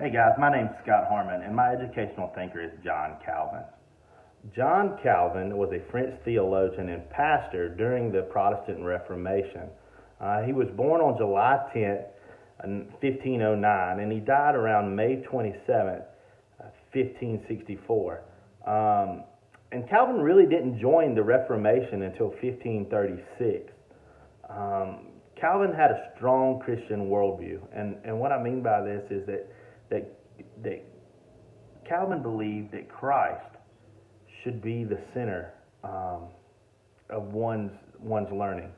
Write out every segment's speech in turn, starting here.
Hey guys, my name's Scott Harmon, and my educational thinker is John Calvin. John Calvin was a French theologian and pastor during the Protestant Reformation. He was born on July 10th, 1509, and he died around May 27th, 1564. And Calvin really didn't join the Reformation until 1536. Calvin had a strong Christian worldview, and what I mean by this is that Calvin believed that Christ should be the center of one's learning.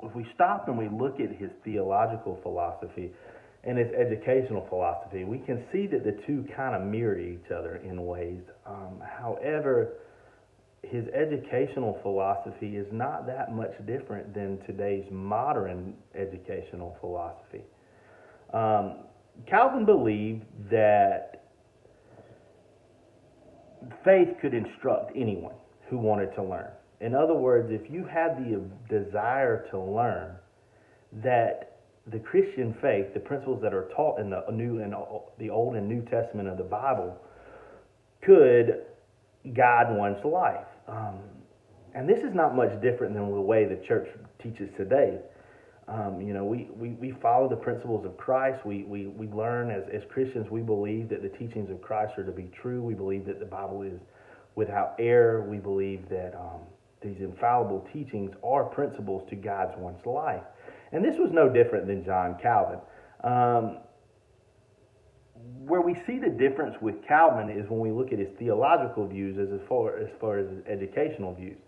If we stop and we look at his theological philosophy and his educational philosophy, we can see that the two kind of mirror each other in ways. However, his educational philosophy is not that much different than today's modern educational philosophy. Calvin believed that faith could instruct anyone who wanted to learn. In other words, if you had the desire to learn, that the Christian faith, the principles that are taught in the Old and New Testament of the Bible, could guide one's life. And this is not much different than the way the church teaches today. We follow the principles of Christ. We learn as Christians. We believe that the teachings of Christ are to be true. We believe that the Bible is without error. We believe that these infallible teachings are principles to guide one's life. And this was no different than John Calvin. Where we see the difference with Calvin is when we look at his theological views as far as his educational views.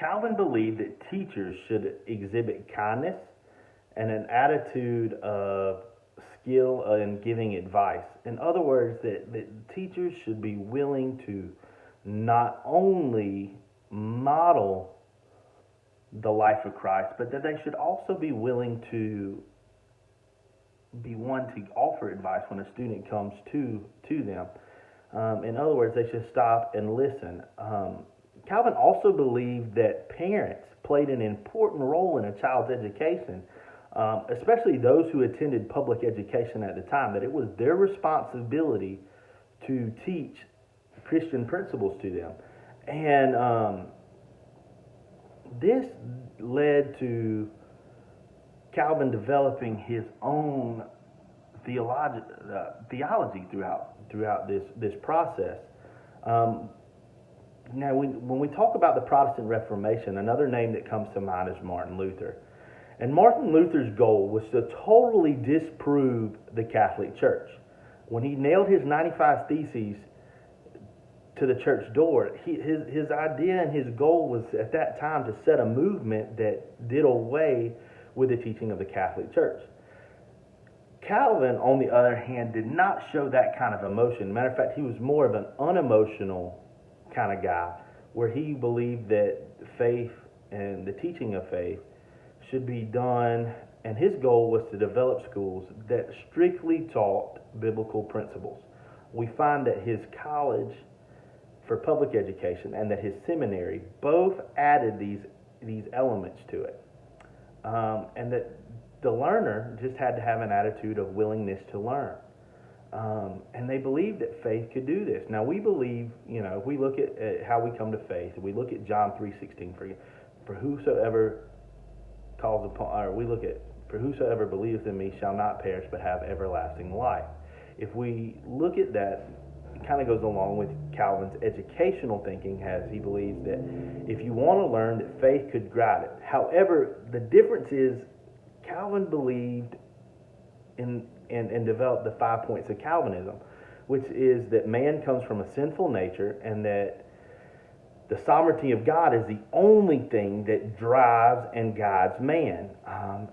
Calvin believed that teachers should exhibit kindness and an attitude of skill in giving advice. In other words, that teachers should be willing to not only model the life of Christ, but that they should also be willing to be one to offer advice when a student comes to them. In other words, they should stop and listen. Calvin also believed that parents played an important role in a child's education, especially those who attended public education at the time, that it was their responsibility to teach Christian principles to them. And this led to Calvin developing his own theology throughout this process. Now, when we talk about the Protestant Reformation, another name that comes to mind is Martin Luther. And Martin Luther's goal was to totally disprove the Catholic Church. When he nailed his 95 Theses to the church door, his idea and his goal was at that time to set a movement that did away with the teaching of the Catholic Church. Calvin, on the other hand, did not show that kind of emotion. Matter of fact, he was more of an unemotional kind of guy, where he believed that faith and the teaching of faith should be done, and his goal was to develop schools that strictly taught biblical principles. We find that his college for public education and that his seminary both added these elements to it, and that the learner just had to have an attitude of willingness to learn. And they believed that faith could do this. Now, we believe, if we look at how we come to faith, we look at John 3:16, for whosoever calls upon, or we look at, for whosoever believes in me shall not perish but have everlasting life. If we look at that, it kind of goes along with Calvin's educational thinking, as he believes that if you want to learn, that faith could guide it. However, the difference is Calvin believed in and developed the 5 points of Calvinism, which is that man comes from a sinful nature and that the sovereignty of God is the only thing that drives and guides man.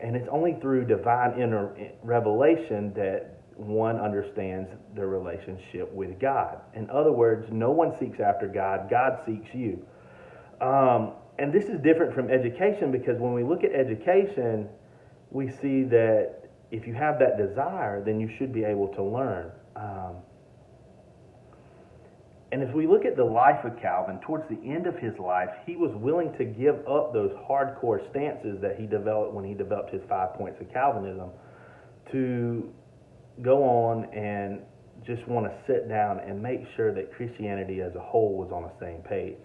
And it's only through divine inner revelation that one understands the relationship with God. In other words, no one seeks after God, God seeks you. And this is different from education, because when we look at education, we see that if you have that desire, then you should be able to learn. And as we look at the life of Calvin, towards the end of his life, he was willing to give up those hardcore stances that he developed when he developed his 5 points of Calvinism to go on and just want to sit down and make sure that Christianity as a whole was on the same page.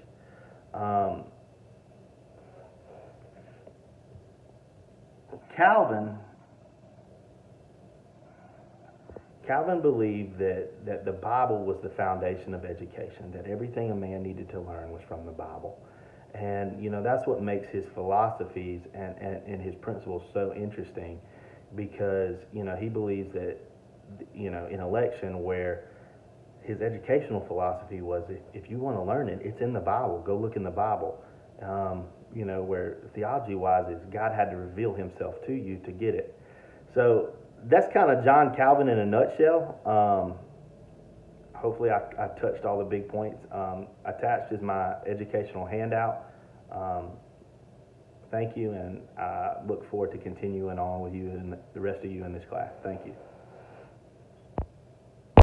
Calvin believed that the Bible was the foundation of education, that everything a man needed to learn was from the Bible. And, that's what makes his philosophies and his principles so interesting, because, he believes that, in election, where his educational philosophy was, if you want to learn it, it's in the Bible. Go look in the Bible. Where theology-wise is God had to reveal himself to you to get it. So that's kind of John Calvin in a nutshell. Hopefully I touched all the big points. Attached is my educational handout. Thank you, and I look forward to continuing on with you and the rest of you in this class. Thank you.